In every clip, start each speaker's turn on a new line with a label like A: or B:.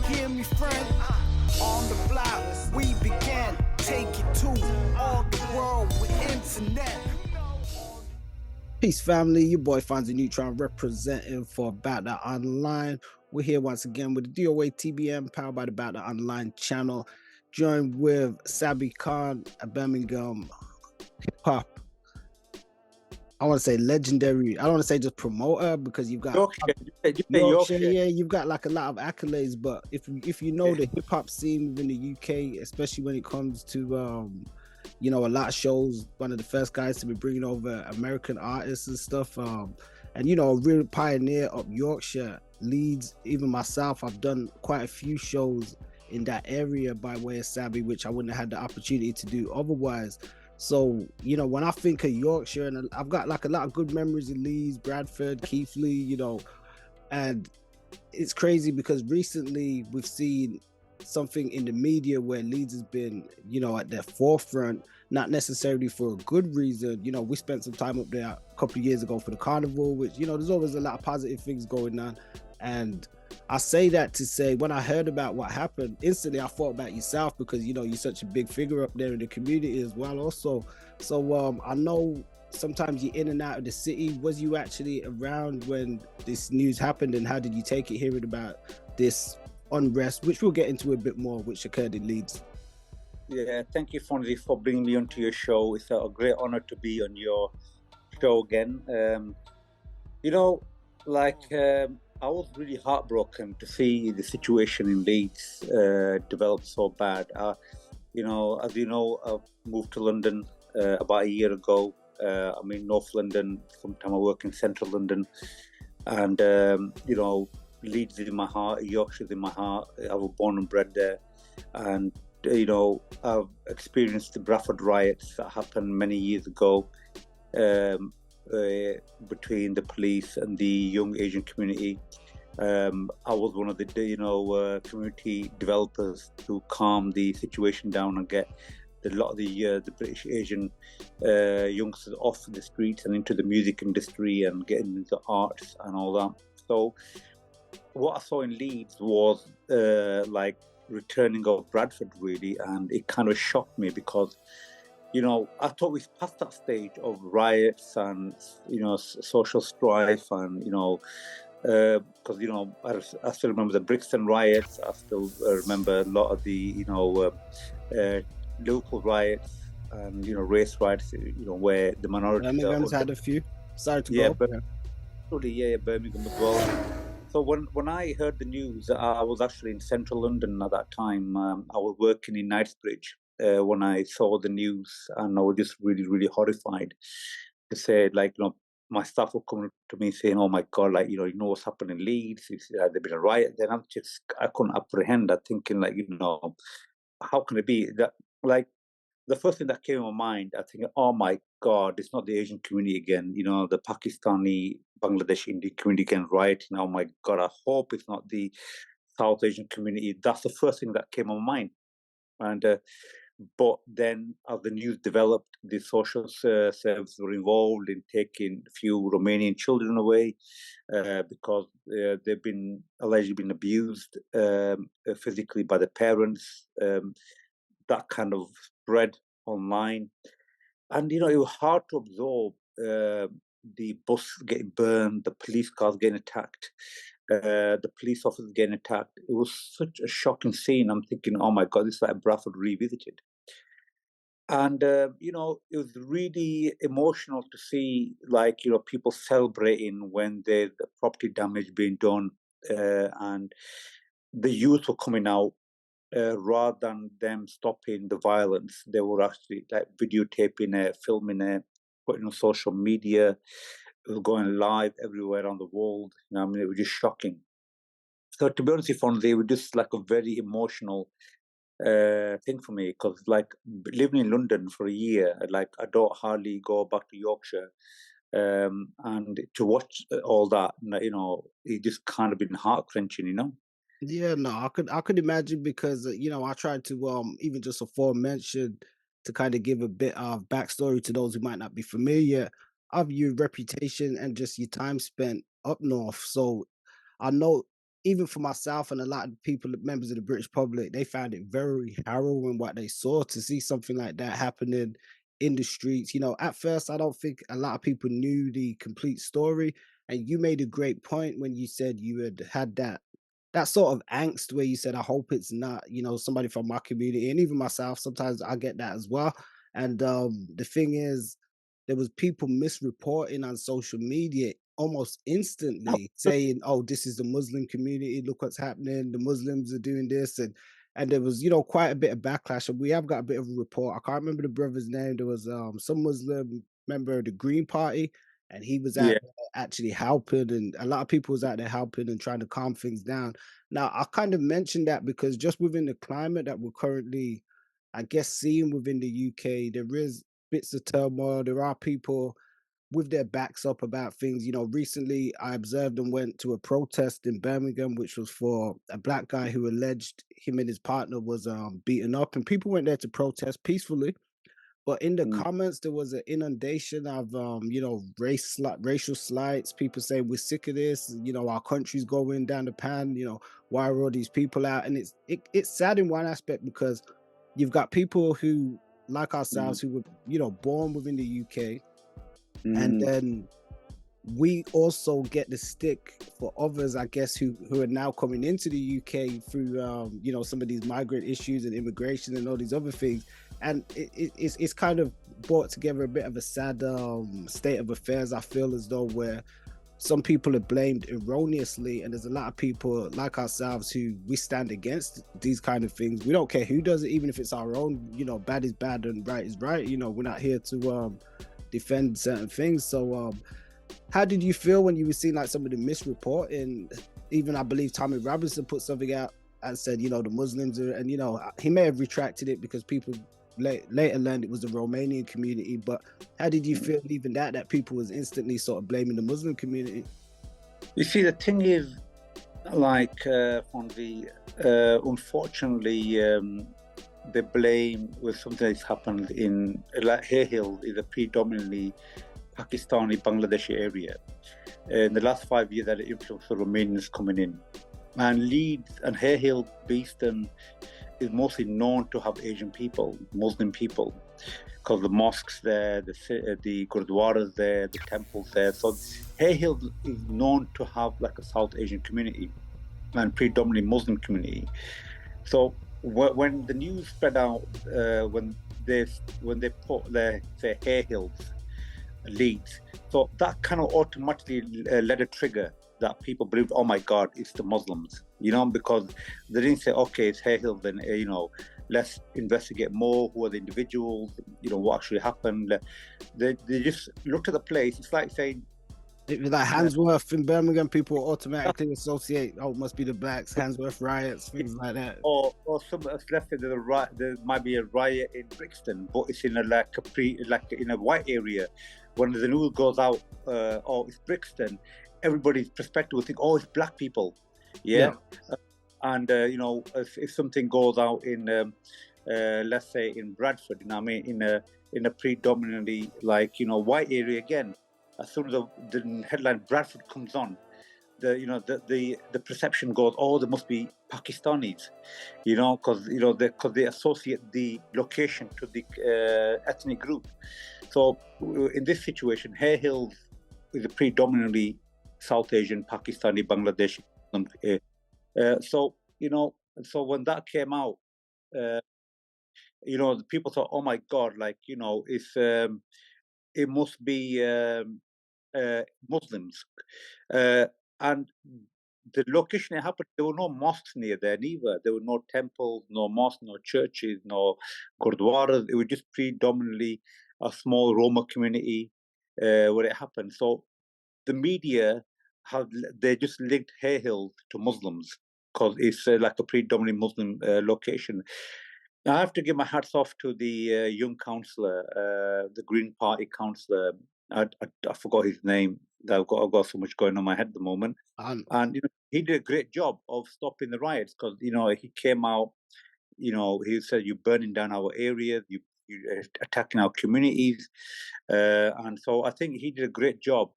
A: hear me, friend? On the block, we began. Take it to all the world with internet.
B: Peace, family. Your boy FONZi Neutron representing for Bout Dat Online. We're here once again with the DOATBM powered by the Bout Dat Online channel, joined with Saby Khan, a Birmingham hip hop. I want to say legendary. I don't want to say just promoter because you've got Yorkshire. Yeah, you've got like a lot of accolades. But if you know the hip hop scene within the UK, especially when it comes to a lot of shows, one of the first guys to be bringing over American artists and stuff, and a real pioneer up Yorkshire, Leeds. Even myself, I've done quite a few shows in that area by way of Saby, which I wouldn't have had the opportunity to do otherwise. So, when I think of Yorkshire, and I've got like a lot of good memories of Leeds, Bradford, Keighley, and it's crazy because recently we've seen something in the media where Leeds has been, at their forefront, not necessarily for a good reason. We spent some time up there a couple of years ago for the carnival, which, there's always a lot of positive things going on. And I say that to say, when I heard about what happened, instantly I thought about yourself because, you're such a big figure up there in the community as well also. So I know sometimes you're in and out of the city. Was you actually around when this news happened, and how did you take it hearing about this unrest, which we'll get into a bit more, which occurred in Leeds?
C: Yeah, thank you, FONZi, for bringing me onto your show. It's a great honor to be on your show again. I was really heartbroken to see the situation in Leeds develop so bad. As you know, I've moved to London about a year ago. I'm in North London. Sometimes I work in Central London. And, Leeds is in my heart, Yorkshire is in my heart. I was born and bred there. And, I've experienced the Bradford riots that happened many years ago between the police and the young Asian community. I was one of the, community developers to calm the situation down and get a lot of the British Asian youngsters off the streets and into the music industry and getting into arts and all that. So what I saw in Leeds was returning of Bradford, really, and it kind of shocked me because, I thought we passed that stage of riots and, social strife and, because, I still remember the Brixton riots. I still remember a lot of the, local riots and, race riots, where the minority...
B: Birmingham's had a few. Sorry to go.
C: Birmingham as well. So when I heard the news, I was actually in Central London at that time. I was working in Knightsbridge when I saw the news, and I was just really, really horrified to say, my staff were coming to me saying, "Oh my God, what's happened in Leeds? There's been a riot." Then I couldn't apprehend that, thinking, how can it be that, the first thing that came in my mind, I think, oh my God, it's not the Asian community again, the Pakistani, Bangladeshi Indian community again rioting. Oh my God, I hope it's not the South Asian community. That's the first thing that came in my mind. And but then as the news developed, the social services were involved in taking a few Romanian children away because they've been allegedly been abused physically by the parents. That kind of spread online. And, it was hard to absorb the bus getting burned, the police cars getting attacked, the police officers getting attacked. It was such a shocking scene. I'm thinking, oh my God, this is like Bradford revisited. And, it was really emotional to see, people celebrating when there's property damage being done and the youth were coming out. Rather than them stopping the violence, they were actually videotaping it, filming it, putting on social media. It was going live everywhere around the world. It was just shocking. So to be honest with you, they were just a very emotional thing for me because living in London for a year, I don't hardly go back to Yorkshire. And to watch all that, it just kind of been heart-wrenching,
B: Yeah, no, I could imagine because I tried to even just aforementioned to kind of give a bit of backstory to those who might not be familiar of your reputation and just your time spent up north. So I know even for myself and a lot of people, members of the British public, they found it very harrowing what they saw, to see something like that happening in the streets. You know, at first, I don't think a lot of people knew the complete story. And you made a great point when you said you had that sort of angst where you said, I hope it's not, you know, somebody from my community. And even myself, sometimes I get that as well. And the thing is, there was people misreporting on social media almost instantly, saying, "Oh, this is the Muslim community. Look what's happening. The Muslims are doing this," and there was, you know, quite a bit of backlash. And we have got a bit of a report. I can't remember the brother's name. There was some Muslim member of the Green Party, and he was out
C: Yeah.
B: there actually helping, and a lot of people was out there helping and trying to calm things down. Now, I kind of mentioned that because just within the climate that we're currently, I guess, seeing within the UK, there is bits of turmoil. There are people with their backs up about things. You know, recently I observed and went to a protest in Birmingham, which was for a black guy who alleged him and his partner was beaten up, and people went there to protest peacefully. But in the
C: Mm.
B: comments, there was an inundation of, you know, racial slights. People saying we're sick of this. You know, our country's going down the pan. You know, why are all these people out? And it's sad in one aspect because you've got people who, like ourselves, who were, you know, born within the UK, and
C: Mm.
B: then we also get the stick for others, I guess, who are now coming into the UK through, you know, some of these migrant issues and immigration and all these other things. And it's kind of brought together a bit of a sad state of affairs, I feel, as though, where some people are blamed erroneously, and there's a lot of people like ourselves who we stand against these kind of things. We don't care who does it, even if it's our own. You know, bad is bad and right is right. You know, we're not here to defend certain things. So how did you feel when you were seeing like some of the misreporting? Even I believe Tommy Robinson put something out and said, you know, the Muslims are, and you know, he may have retracted it because people later learned it was the Romanian community. But how did you feel even that people was instantly sort of blaming the Muslim community?
C: You see, the thing is, like, FONZi, unfortunately, the blame with something that's happened in, like, Hayhill is a predominantly Pakistani, Bangladeshi area. In the last 5 years, that influx of Romanians coming in. And Leeds and Hayhill, Beeston, is mostly known to have Asian people, Muslim people, because the mosques there, the gurdwaras there, the temples there. So Hayhill is known to have like a South Asian community and predominantly Muslim community. So when the news spread out, when they put their Hayhills, Leeds, so that kind of automatically led a trigger that people believed, oh my God, it's the Muslims, you know, because they didn't say, okay, it's Hayhill, then, you know, let's investigate more, who are the individuals, you know, what actually happened. They just looked at the place. It's like saying,
B: like Handsworth in Birmingham, people automatically associate, oh, it must be the blacks, Handsworth riots, things like that.
C: Or some, let's say there might be a riot in Brixton, but it's in in a white area. When the news goes out, oh, it's Brixton, everybody's perspective will think, oh, it's black people, yeah. And you know, if something goes out in, let's say in Bradford, you know, what I mean, in a predominantly, like, you know, white area again, as soon as the headline Bradford comes on, the perception goes, oh, there must be Pakistanis, you know, because they associate the location to the ethnic group. So in this situation, Hayhill is a predominantly South Asian, Pakistani, Bangladeshi. So, you know, so when that came out, you know, the people thought, oh my God, like, you know, it must be Muslims. And the location it happened, there were no mosques near there neither. There were no temples, no mosques, no churches, no gurdwaras. It was just predominantly a small Roma community where it happened. So the media they just linked Hayhill to Muslims because it's like a predominantly Muslim location. Now, I have to give my hats off to the young councillor, the Green Party councillor. I forgot his name. I've got so much going on in my head at the moment. And you know, he did a great job of stopping the riots because, you know, he came out, you know, he said, you're burning down our areas, you're attacking our communities. And so I think he did a great job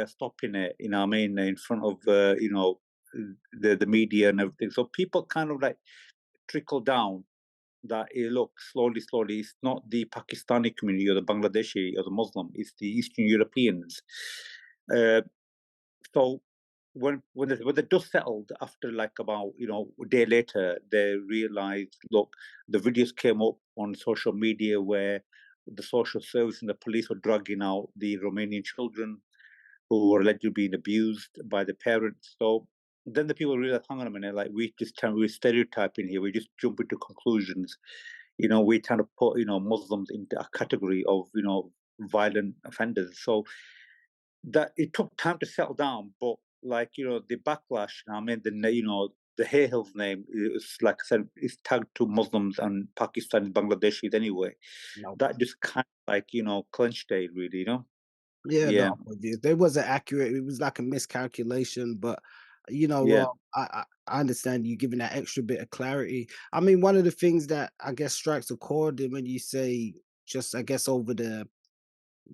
C: stopping it, you know what I mean, in front of, you know, the media and everything. So people kind of like trickle down that, look, slowly, it's not the Pakistani community or the Bangladeshi or the Muslim, it's the Eastern Europeans. So when the dust settled, after like about a day later, they realized, look, the videos came up on social media where the social service and the police were dragging out the Romanian children who were allegedly being abused by the parents. So then the people realized, hang on a minute, like we're stereotyping here. We just jump into conclusions. We kind of put Muslims into a category of violent offenders. So that it took time to settle down, but like the backlash. I mean, the Hay Hills name is, like I said, is tagged to Muslims and Pakistani Bangladeshis anyway.
B: No.
C: That just kind of like clenched it, really.
B: Yeah,
C: Yeah.
B: no, they wasn't accurate. It was like a miscalculation, but
C: Yeah.
B: I understand you giving that extra bit of clarity. I mean, one of the things that I guess strikes a chord when you say, just I guess over the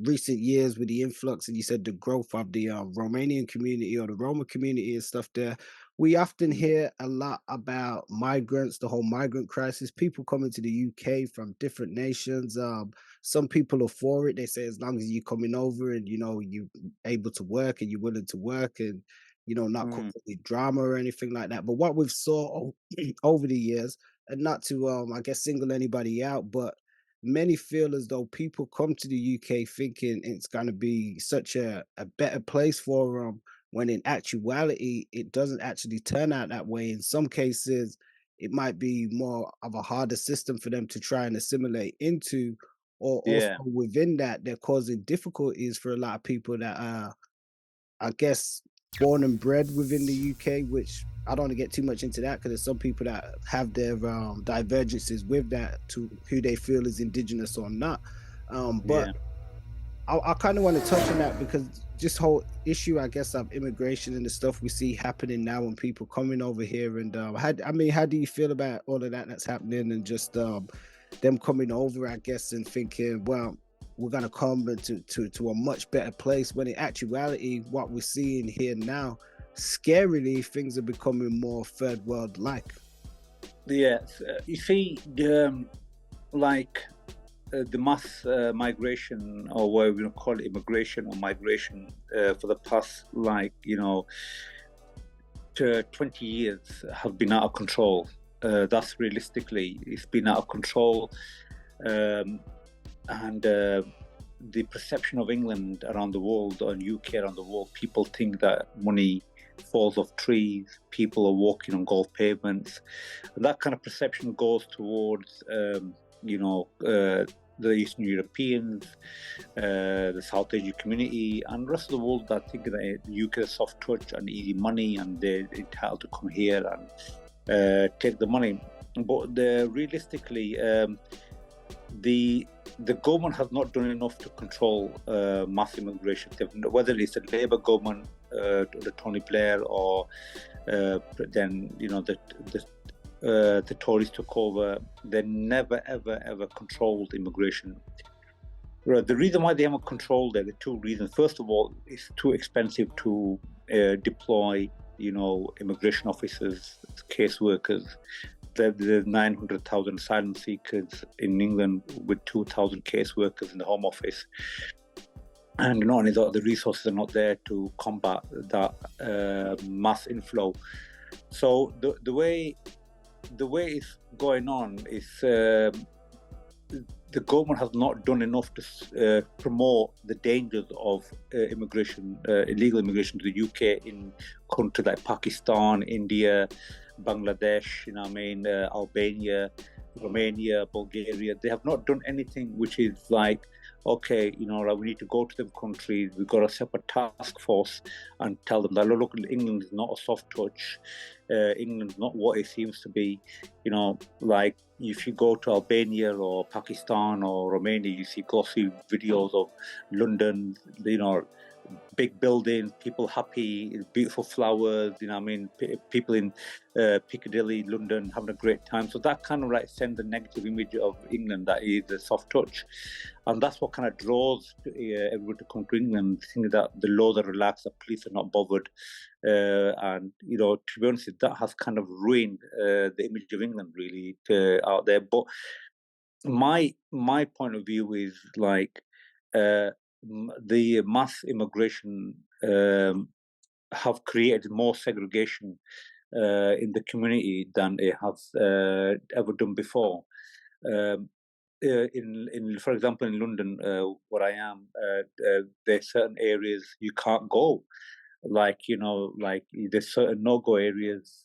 B: recent years with the influx, and you said the growth of the Romanian community or the Roma community and stuff there, we often hear a lot about migrants, the whole migrant crisis, people coming to the UK from different nations. Some people are for it. They say as long as you're coming over and you're able to work and you're willing to work and not cause any drama or anything like that. But what we've saw over the years, and not to I guess single anybody out, but many feel as though people come to the UK thinking it's going to be such a better place for them, when in actuality, it doesn't actually turn out that way. In some cases, it might be more of a harder system for them to try and assimilate into, or also within that, they're causing difficulties for a lot of people that are, I guess, born and bred within the UK, which I don't want to get too much into that because there's some people that have their divergences with that to who they feel is indigenous or not. But I kind of want to touch on that because this whole issue, I guess, of immigration and the stuff we see happening now and people coming over here. And how do you feel about all of that that's happening and just them coming over, I guess, and thinking, well, we're going to come to a much better place, when in actuality, what we're seeing here now, scarily, things are becoming more third world like.
C: Yes, you see, the mass migration, or what we're going to call it, immigration or migration, for the past 20 years have been out of control. That's realistically, it's been out of control. And the perception of England around the world, or UK around the world, people think that money falls off trees, people are walking on golf pavements. And that kind of perception goes towards, the Eastern Europeans, the South Asian community, and the rest of the world that think that the UK is soft touch and easy money, and they're entitled to come here and take the money. But realistically, the government has not done enough to control mass immigration. Whether it's the Labour government, the Tony Blair, or then the Tories took over, they never ever controlled immigration. The reason why they haven't controlled it, there are two reasons. First of all, it's too expensive to deploy, immigration officers, caseworkers. There's 900,000 asylum seekers in England with 2,000 caseworkers in the Home Office. And not only that, the resources are not there to combat that mass inflow. So the way it's going on is the government has not done enough to promote the dangers of immigration, illegal immigration to the UK in countries like Pakistan, India, Bangladesh, Albania, Romania, Bulgaria. They have not done anything which is like, okay, we need to go to them countries. We've got to set up a task force and tell them that, look, England is not a soft touch. England is not what it seems to be. Like if you go to Albania or Pakistan or Romania, you see glossy videos of London, big buildings, people happy, beautiful flowers, you know what I mean, people in Piccadilly, London having a great time. So that kind of like sends a negative image of England that is a soft touch. And that's what kind of draws everyone to come to England, thinking that the laws are relaxed, the police are not bothered. And, you know, to be honest, that has kind of ruined the image of England really out there. But my point of view is like, the mass immigration have created more segregation in the community than it has ever done before. In for example, in London, where I am, there's certain areas you can't go. Like, you know, like there's certain no-go areas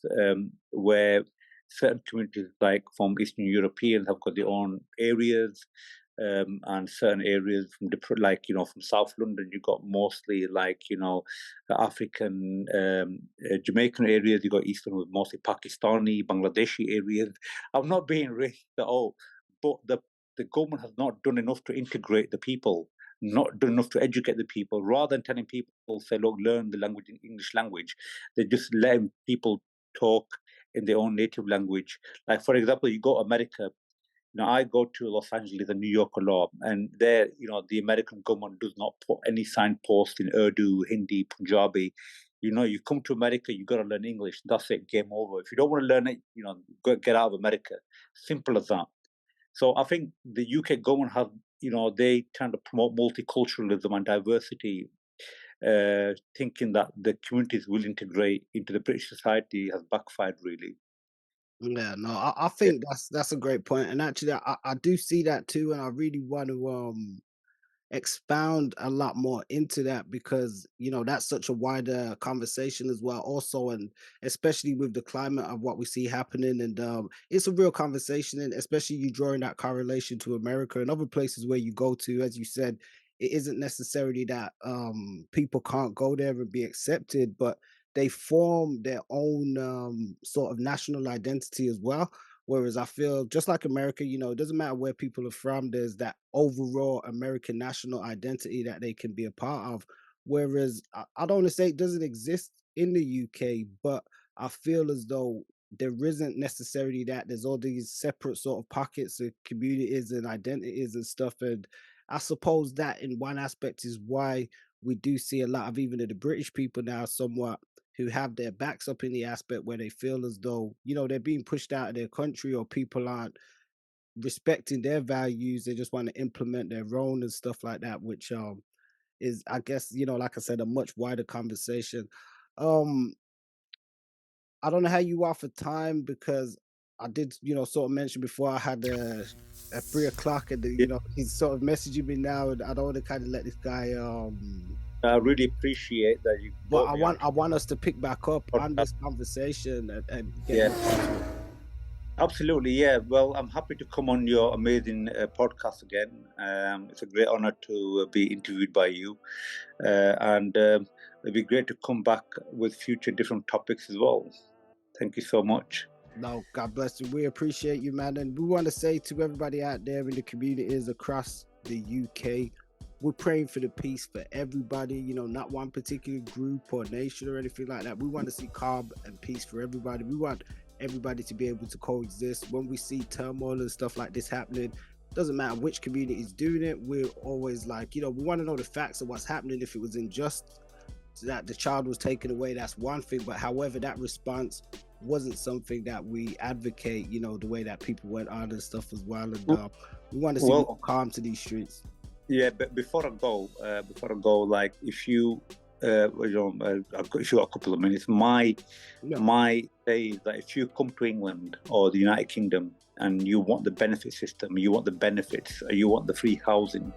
C: where certain communities, like from Eastern Europeans, have got their own areas. And certain areas from like, you know, from South London, you got mostly like, you know, the African, Jamaican areas. You got Eastern with mostly Pakistani, Bangladeshi areas. I'm not being racist at all, but the government has not done enough to integrate the people, not done enough to educate the people. Rather than telling people, say, look, learn the language, English language, they're just letting people talk in their own native language. Like, for example, you go to America. Now, I go to Los Angeles and New York a lot, and there, you know, the American government does not put any signpost in Urdu, Hindi, Punjabi. You know, you come to America, you got to learn English. That's it, game over. If you don't want to learn it, you know, get out of America. Simple as that. So I think the UK government have, you know, they tend to promote multiculturalism and diversity, thinking that the communities will integrate into the British society has backfired, really.
B: Yeah, no, I think that's a great point, and actually, I do see that too, and I really want to expound a lot more into that, because you know that's such a wider conversation as well, also, and especially with the climate of what we see happening, and it's a real conversation, and especially you drawing that correlation to America and other places where you go to, as you said, it isn't necessarily that people can't go there and be accepted, but they form their own sort of national identity as well. Whereas I feel just like America, you know, it doesn't matter where people are from, there's that overall American national identity that they can be a part of. Whereas I don't want to say it doesn't exist in the UK, but I feel as though there isn't necessarily that. There's all these separate sort of pockets of communities and identities and stuff. And I suppose that in one aspect is why we do see a lot of even of the British people now somewhat who have their backs up in the aspect where they feel as though, you know, they're being pushed out of their country, or people aren't respecting their values. They just want to implement their own and stuff like that, which is, I guess, you know, like I said, a much wider conversation. Um, I don't know how you are for time, because I did, you know, sort of mention before I had at 3 o'clock, and you know, he's sort of messaging me now, and I don't want to kind of let this guy
C: I really appreciate that you.
B: But I want us to pick back up on this conversation and get
C: yeah. Absolutely, yeah. Well, I'm happy to come on your amazing podcast again. It's a great honor to be interviewed by you, and it'd be great to come back with future different topics as well. Thank you so much.
B: No, God bless you. We appreciate you, man. And we want to say to everybody out there in the communities across the UK, we're praying for the peace for everybody, you know, not one particular group or nation or anything like that. We want to see calm and peace for everybody. We want everybody to be able to coexist. When we see turmoil and stuff like this happening, doesn't matter which community is doing it, we're always like, you know, we want to know the facts of what's happening. If it was unjust that the child was taken away, that's one thing, but however that response wasn't something that we advocate, you know, the way that people went on and stuff as well. And we want to see more calm to these streets.
C: Yeah, but before I go, like if you, you know, if you got a couple of minutes, my say is that if you come to England or the United Kingdom and you want the benefit system, you want the benefits, you want the free housing,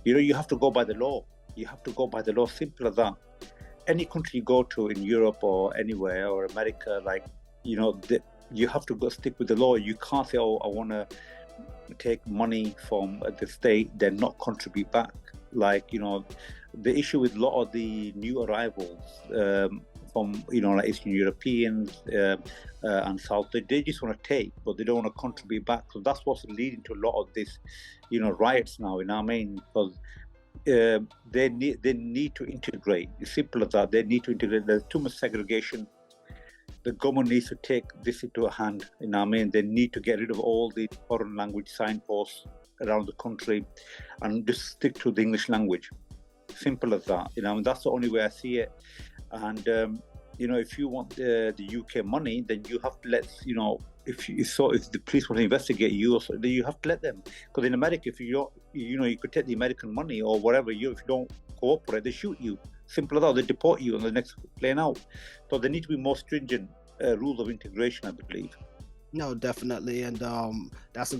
C: you know, you have to go by the law. You have to go by the law. Simple as that. Any country you go to in Europe or anywhere or America, like, you know, you have to go stick with the law. You can't say, oh, I want to take money from the state, then not contribute back. Like, you know, the issue with a lot of the new arrivals from, you know, like Eastern Europeans and South, they just want to take, but they don't want to contribute back. So that's what's leading to a lot of this, you know, riots now, you know what I mean? Because they need to integrate. It's simple as that. They need to integrate. There's too much segregation. The government needs to take this into a hand. You know what I mean? They need to get rid of all the foreign language signposts around the country and just stick to the English language. Simple as that. You know, I mean, that's the only way I see it. And you know, if you want the UK money, then you have to let, you know, if the police want to investigate you, then you have to let them. Because in America, if you don't, you know, you could take the American money or whatever, if you don't cooperate, they shoot you. Simple as that. They deport you on the next plane out. So there need to be more stringent rules of integration, I believe.
B: No, definitely, and that's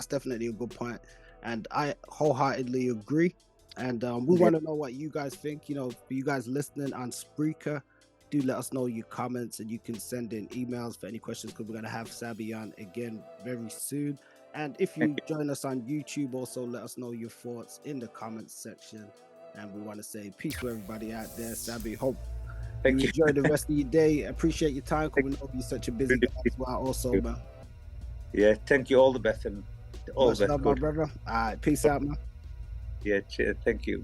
B: definitely a good point, and I wholeheartedly agree. And we want to know what you guys think. You know, for you guys listening on Spreaker, do let us know your comments, and you can send in emails for any questions, because we're going to have Saby on again very soon. And if you join us on YouTube, also let us know your thoughts in the comments section. And we want to say peace to everybody out there. Saby, hope you enjoy the rest of your day. Appreciate your time, because we know you're such a busy guy as well also, man.
C: Yeah, thank you. All the best, and all
B: much
C: the best.
B: Love, my brother. All right, peace out, man.
C: Yeah, cheers. Thank you.